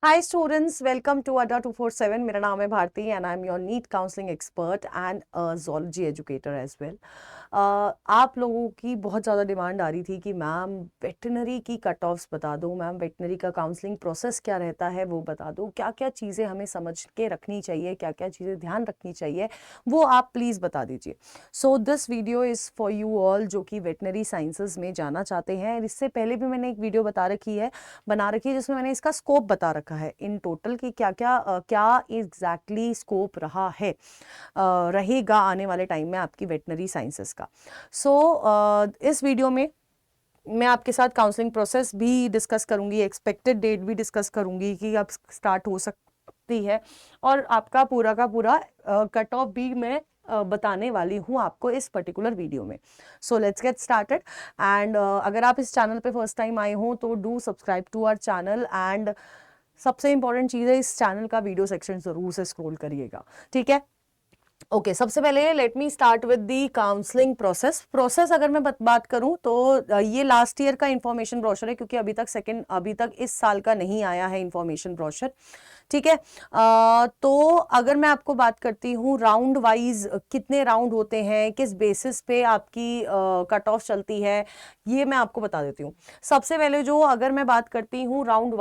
Hi students, welcome to ADA 247. मेरा नाम है Bharti and I'm your NEET counseling expert and a zoology educator as well. आप लोगों की बहुत ज़्यादा डिमांड आ रही थी कि मैम वेटनरी की कट ऑफ्स बता दो, मैम वेटनरी का काउंसलिंग प्रोसेस क्या रहता है वो बता दो, क्या क्या चीज़ें हमें समझ के रखनी चाहिए, क्या क्या चीज़ें ध्यान रखनी चाहिए वो आप प्लीज़ बता दीजिए. So this video is for you all जो कि वेटनरी साइंसेज में जाना चाहते हैं. इससे पहले भी मैंने एक वीडियो बना रखी है जिसमें मैंने इसका स्कोप बता रखा है इन टोटल कि क्या एग्जैक्टली स्कोप रहा है रहेगा आने वाले टाइम में आपकी वेटनरी साइंसेस का. इस वीडियो में मैं आपके साथ काउंसलिंग प्रोसेस भी डिस्कस करूंगी, एक्सपेक्टेड डेट भी डिस्कस करूंगी कि अब स्टार्ट हो सकती है और आपका पूरा का पूरा कट ऑफ भी मैं बताने वाली हूँ आपको इस पर्टिकुलर वीडियो में. So let's get started and अगर आप इस चैनल पे फर्स्ट टाइम आए हो तो do subscribe to our channel and सबसे इंपॉर्टेंट चीज़ है इस चैनल का वीडियो सेक्शन जरूर से स्क्रॉल करिएगा. ठीक है, ओके सबसे पहले let me start with the counselling process अगर मैं बात करूं तो ये लास्ट ईयर का इंफॉर्मेशन ब्रोशर है क्योंकि अभी तक इस साल का नहीं आया है इंफॉर्मेशन ब्रोशर. ठीक है, तो अगर मैं आपको बात करती हूँ राउंड वाइज कितने राउंड होते हैं, किस बेसिस पे आपकी कट ऑफ चलती है, ये मैं आपको बता देती हूँ. सबसे पहले जो अगर मैं बात करती हूँ राउंड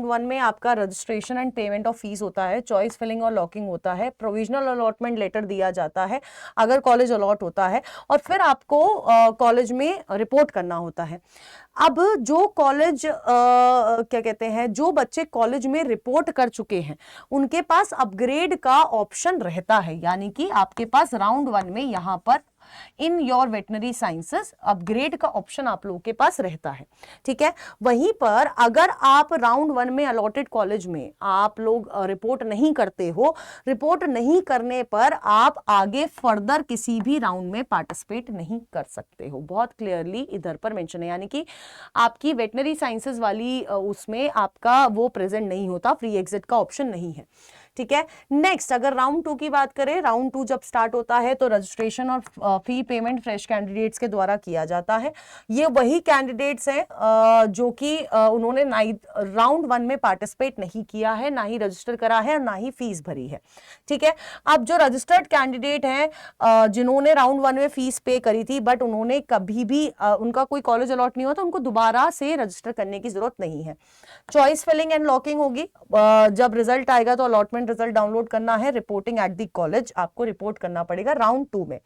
वन में आपका registration and payment of fees होता है, चॉइस फिलिंग और लॉकिंग होता है, प्रोविजनल अलॉटमेंट लेटर दिया जाता है अगर कॉलेज अलॉट होता है और फिर आपको कॉलेज में रिपोर्ट करना होता है. अब जो कॉलेज क्या कहते हैं, जो बच्चे कॉलेज में रिपोर्ट कर चुके हैं उनके पास अपग्रेड का ऑप्शन रहता है, यानी कि आपके पास राउंड वन में यहां पर in your veterinary sciences upgrade का ऑप्शन आप लोगों के पास रहता है. ठीक है, वहीं पर अगर आप राउंड वन में अलॉटेड कॉलेज में आप लोग रिपोर्ट नहीं करते हो, रिपोर्ट नहीं करने पर आप आगे फर्दर किसी भी राउंड में पार्टिसिपेट नहीं कर सकते हो. बहुत क्लियरली इधर पर मेंशन है, यानी कि आपकी वेटनरी साइंसेस वाली उसमें आपका वो प्रेजेंट नहीं होता, फ्री एग्जिट का ऑप्शन नहीं है. ठीक है, नेक्स्ट अगर राउंड टू की बात करें, राउंड टू जब स्टार्ट होता है तो रजिस्ट्रेशन और फी पेमेंट फ्रेश कैंडिडेट्स के द्वारा किया जाता है. ये वही कैंडिडेट्स हैं जो कि उन्होंने राउंड वन में पार्टिसिपेट नहीं किया है, ना ही रजिस्टर करा है और ना ही फीस भरी है. ठीक है, अब जो रजिस्टर्ड कैंडिडेट हैं जिन्होंने राउंड वन में फीस पे करी थी बट उन्होंने कभी भी उनका कोई कॉलेज अलॉट नहीं हुआ तो उनको दोबारा से रजिस्टर करने की जरूरत नहीं है. चॉइस फिलिंग एंड लॉकिंग होगी, जब रिजल्ट आएगा तो अलॉटमेंट रिजल्ट डाउनलोड करना है, रिपोर्टिंग एट द कॉलेज आपको रिपोर्ट करना पड़ेगा राउंड टू में.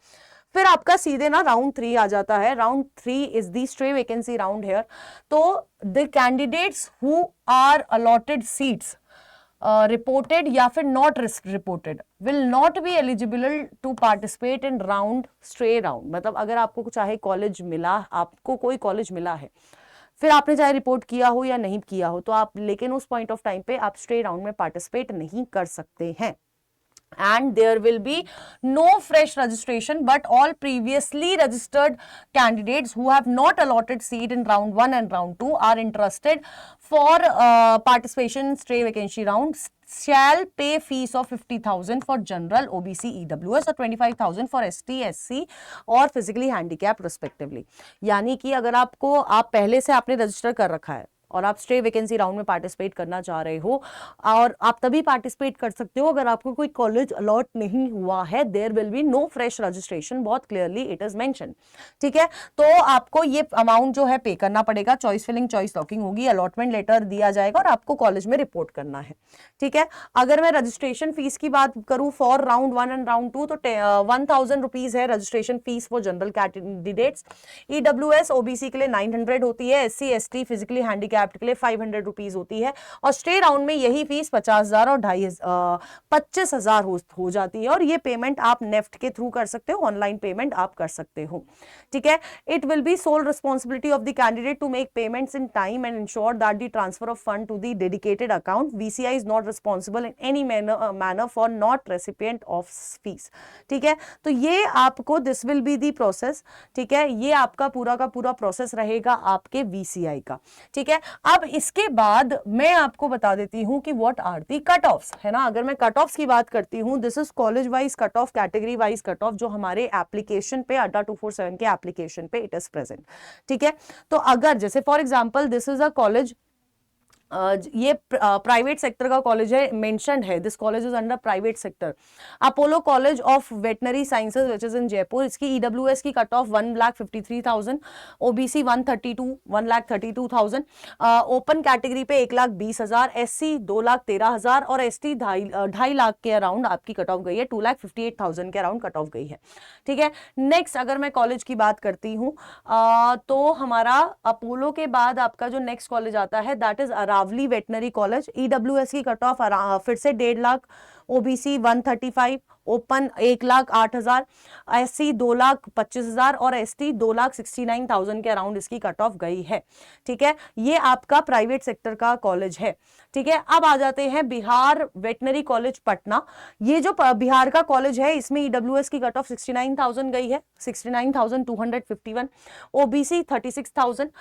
फिर आपका सीधे ना राउंड थ्री आ जाता है. Round three is the stray vacancy round here. तो the candidates who are allotted seats reported या फिर not reported will not be eligible to participate in round stray round. मतलब अगर आपको चाहे कॉलेज मिला, आपको कोई कॉलेज मिला है, फिर आपने चाहे रिपोर्ट किया हो या नहीं किया हो, तो आप लेकिन उस पॉइंट ऑफ टाइम पे आप स्ट्रे राउंड में पार्टिसिपेट नहीं कर सकते हैं. And there will be no fresh registration, but all previously registered candidates who have not allotted seat in round 1 and round 2 are interested for participation in stray vacancy round shall pay fees of 50,000 for general, OBC, EWS और 25,000 for ST, SC और physically handicapped respectively. यानी कि अगर आप पहले से आपने register कर रखा है और आप स्ट्रे वैकेंसी राउंड में पार्टिसिपेट करना चाह रहे हो, और आप तभी पार्टिसिपेट कर सकते हो अगर आपको कोई कॉलेज अलॉट नहीं हुआ है. There will be no fresh registration, बहुत क्लियरली इट इज मेंशन. ठीक है, तो आपको ये अमाउंट जो है पे करना पड़ेगा. चॉइस फिलिंग, चॉइस लॉकिंग होगी, अलॉटमेंट लेटर दिया जाएगा और आपको कॉलेज में रिपोर्ट करना है. ठीक है, अगर मैं रजिस्ट्रेशन फीस की बात करूं for round one and round to तो 1,000 रुपीज है registration fees for general candidates. EWS OBC के लिए 900 होती है, SC ST फिजिकली हैंडीकैप्ड के लिए 500 रुपीज होती है और स्टे राउंड में यही फीस 50,000 और 25,000 हो जाती है. और ये पेमेंट आप नेफ्ट के थ्रू कर सकते हो, ऑनलाइन पेमेंट आप कर सकते हो. ठीक है, it will be sole responsibility of the candidate to make payments in time and ensure that the transfer of fund to the dedicated account. VCI is not responsible in any manner for not recipient of fees. ठीक है, तो ये आपको this will be the process. ठीक है, ये आपका पूरा का पूरा प्रोसेस रहेगा आपके VCI का. ठीक है, अब इसके बाद मैं आपको बता देती हूं कि what are the cut offs, है ना. अगर मैं कट ऑफ्स की बात करती हूं, this is college wise cut off, category wise cut off जो हमारे एप्लीकेशन पे अड्डा 247 के एप्लीकेशन पे इट इज प्रेजेंट. ठीक है, तो अगर जैसे for example this is a college ये प्राइवेट सेक्टर का कॉलेज है, मेंशन्ड है, this college is under private sector. Apollo college of veterinary sciences which is इन जयपुर, इसकी ईडब्ल्यूएस की cut of 1,53,000, OBC 1,32,000, open category पे 1,20,000, एससी 2,13,000 और एसटी 2.5 लाख के around आपकी कट ऑफ गई है, 2,58,000 के अराउंड कट ऑफ गई है। ठीक है, नेक्स्ट अगर मैं कॉलेज की बात करती हूँ तो हमारा अपोलो के बाद आपका जो नेक्स्ट कॉलेज आता है that is Aravali veterinary college. EWS की कट ऑफ फिर से 1.5 लाख, ओबीसी 135, ओपन 1,08,000, एससी 2,25,000 और एसटी 2,69,000 के अराउंड इसकी कट ऑफ गई है। ठीक है, ये आपका प्राइवेट सेक्टर का कॉलेज है। ठीक है, अब आ जाते हैं बिहार वेटनरी कॉलेज पटना। ये जो बिहार का कॉलेज है इसमें ईडब्ल्यूएस की कट ऑफ 69,000 गई है, 69,251, OBC 36,000,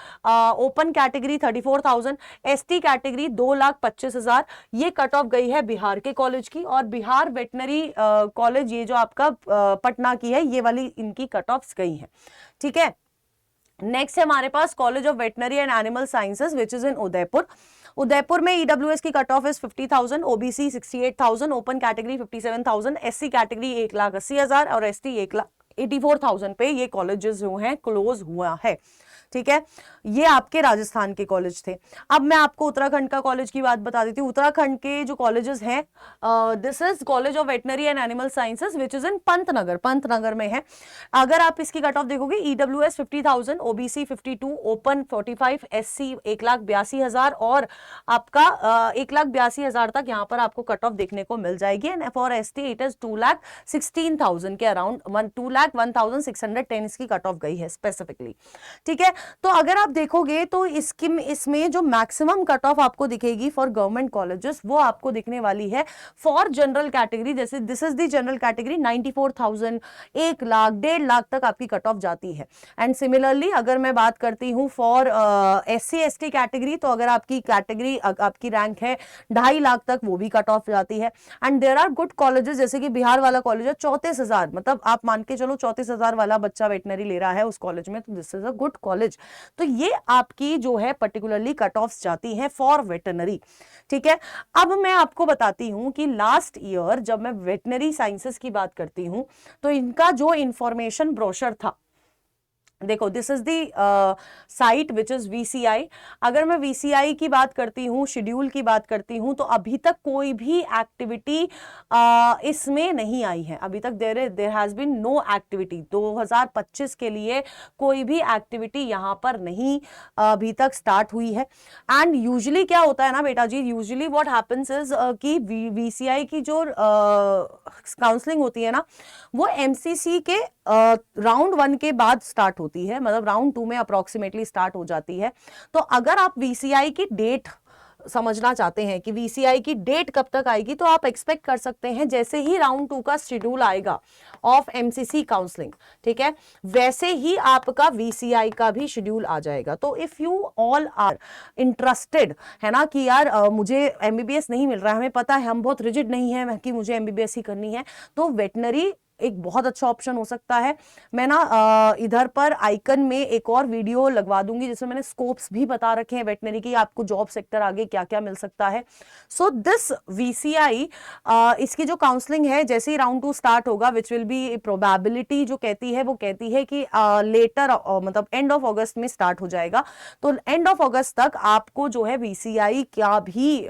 open category 34,000, ST category 2,25,000, ये कट ऑफ गई है बिहार के कॉलेज की। और बिहार वेटनरी कॉलेज ये जो आपका पटना की है ये वाली इनकी कट ऑफ्स गई है। ठीक है, नेक्स्ट है हमारे पास college of veterinary and animal sciences which is in Udaipur. Udaipur में ईडब्ल्यूएस की cut off is 50,000, OBC 68,000, open category 57,000, SC category 1,80,000 और एसटी 1,84,000 पे ये कॉलेजेस जो हैं क्लोज हुआ है। ठीक है, ये आपके राजस्थान के कॉलेज थे। अब मैं आपको उत्तराखंड का कॉलेज की बात बता देती हूँ। उत्तराखंड के जो कॉलेजेस हैं, this is college of veterinary and animal sciences which is इन पंतनगर में है। अगर आप इसकी कट ऑफ देखोगे ईडब्ल्यूएस 50,000, ओबीसी 52, ओपन 45, एससी 1,82,000 और आपका 1,82,000 तक यहाँ पर आपको कट ऑफ देखने को मिल जाएगी। And for ST it is 2,16,000 के अराउंड 2,01,610 इसकी कट ऑफ गई है स्पेसिफिकली। ठीक है, तो अगर आप देखोगे तो इसमें जो मैक्सिमम कट ऑफ आपको दिखेगी फॉर गवर्नमेंट कॉलेजेस वो आपको दिखने वाली है फॉर जनरल कैटेगरी। जैसे this is the general category 94,000, 1 lakh, 1.5 lakh तक आपकी कट ऑफ जाती है। एंड सिमिलरली अगर मैं बात करती हूँ फॉर एससी एसटी कैटेगरी, तो अगर आपकी कैटेगरी आपकी रैंक है 2.5 लाख तक वो भी कट ऑफ जाती है। And there are good colleges, जैसे कि बिहार वाला कॉलेज है 34,000, मतलब आप मान के चलो 34,000 वाला बच्चा वेटनरी ले रहा है उस कॉलेज में, तो this is a good college. तो ये आपकी जो है पर्टिकुलरली कट ऑफ्स जाती हैं फॉर वेटनरी। ठीक है, अब मैं आपको बताती हूं कि लास्ट ईयर जब मैं वेटनरी साइंसेस की बात करती हूं तो इनका जो इंफॉर्मेशन ब्रोशर था, देखो this is the site which is VCI. अगर मैं वीसीआई की बात करती हूँ, शेड्यूल की बात करती हूँ, तो अभी तक कोई भी एक्टिविटी इसमें नहीं आई है। अभी तक there has been no activity. 2025 के लिए कोई भी एक्टिविटी यहाँ पर नहीं अभी तक स्टार्ट हुई है। एंड यूजुअली क्या होता है ना बेटा जी, यूजुअली व्हाट हैपेंस इज कि वीसीआई की जो काउंसलिंग होती है ना वो एमसीसी के राउंड 1 के बाद स्टार्ट होती है, मतलब राउंड 2 में अप्रोक्सीमेटली स्टार्ट हो जाती है। तो अगर आप वीसीआई की डेट समझना चाहते हैं कि वीसीआई की डेट कब तक आएगी, तो आप एक्सपेक्ट कर सकते हैं जैसे ही राउंड 2 का शेड्यूल आएगा ऑफ एमसीसी काउंसलिंग, ठीक है, वैसे ही आपका वीसीआई का भी शेड्यूल आ जाएगा। तो if you all are interested है ना कि यार मुझे एमबीबीएस नहीं मिल रहा है, हमें पता है हम बहुत रिजिड नहीं है कि मुझे एमबीबीएस ही करनी है, तो वेटनरी एक बहुत अच्छा ऑप्शन हो सकता है। मैं ना इधर पर आइकन में एक और वीडियो लगवा दूंगी जिसमें मैंने स्कोप्स भी बता रखे हैं वेटनरी की, आपको जॉब सेक्टर आगे क्या क्या मिल सकता है। सो दिस वीसीआई इसकी जो काउंसलिंग है जैसे ही राउंड 2 स्टार्ट होगा, विच विल बी प्रोबेबिलिटी जो कहती है वो कहती है कि लेटर मतलब एंड ऑफ अगस्त में स्टार्ट हो जाएगा। तो एंड ऑफ अगस्त तक आपको जो है वीसीआई का भी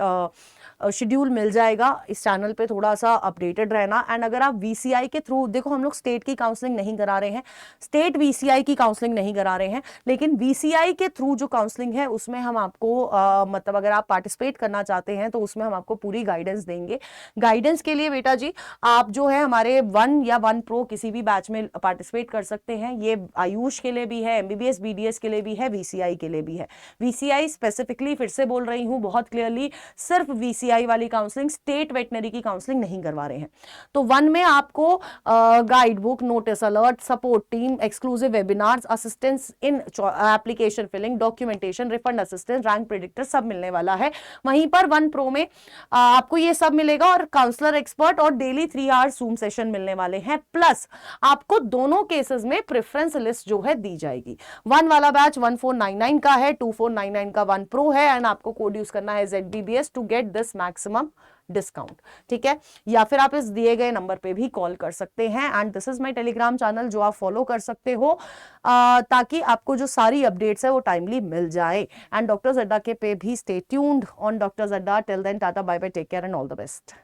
शेड्यूल मिल जाएगा। इस चैनल पे थोड़ा सा अपडेटेड रहना। एंड अगर आप वीसीआई के थ्रू, देखो हम लोग स्टेट की काउंसलिंग नहीं करा रहे हैं, स्टेट वीसीआई की काउंसलिंग नहीं करा रहे हैं, लेकिन वीसीआई के थ्रू जो काउंसलिंग है उसमें हम आपको मतलब अगर आप पार्टिसिपेट करना चाहते हैं तो उसमें हम आपको पूरी गाइडेंस देंगे। गाइडेंस के लिए बेटा जी आप जो है हमारे 1 या 1 प्रो किसी भी बैच में पार्टिसिपेट कर सकते हैं। ये आयुष के लिए भी है, एमबीबीएस बीडीएस के लिए भी है, वीसीआई के लिए भी है। वीसीआई स्पेसिफिकली फिर से बोल रही हूँ बहुत क्लियरली, सिर्फ वीसीआई PCI वाली काउंसलिंग, स्टेट वेटनरी की काउंसलिंग नहीं करवा रहे हैं। तो 1 में आपको guide book, notice alert, support team, exclusive webinars, assistance in application filling, documentation, refund assistance, rank predictor सब मिलने वाला है। वहीं पर 1 प्रो में आपको ये सब मिलेगा और काउंसलर एक्सपर्ट और डेली 3 आवर्स जूम सेशन मिलने वाले हैं। प्लस आपको दोनों केसेस में प्रेफरेंस लिस्ट जो है दी जाएगी। 1 वाला बैच 1499 का है, 2499 का 1 प्रो है एंड आपको कोड यूज करना है ZBBS to get this maximum discount, ठीक है। या फिर आप इस दिए गए नंबर पे भी कॉल कर सकते हैं and this is my Telegram channel जो आप फॉलो कर सकते हो ताकि आपको जो सारी अपडेट्स है वो टाइमली मिल जाए। एंड डॉक्टर्स अड्डा के पे भी stay tuned on doctors Adda. Till then tata bye bye, take care and all the best.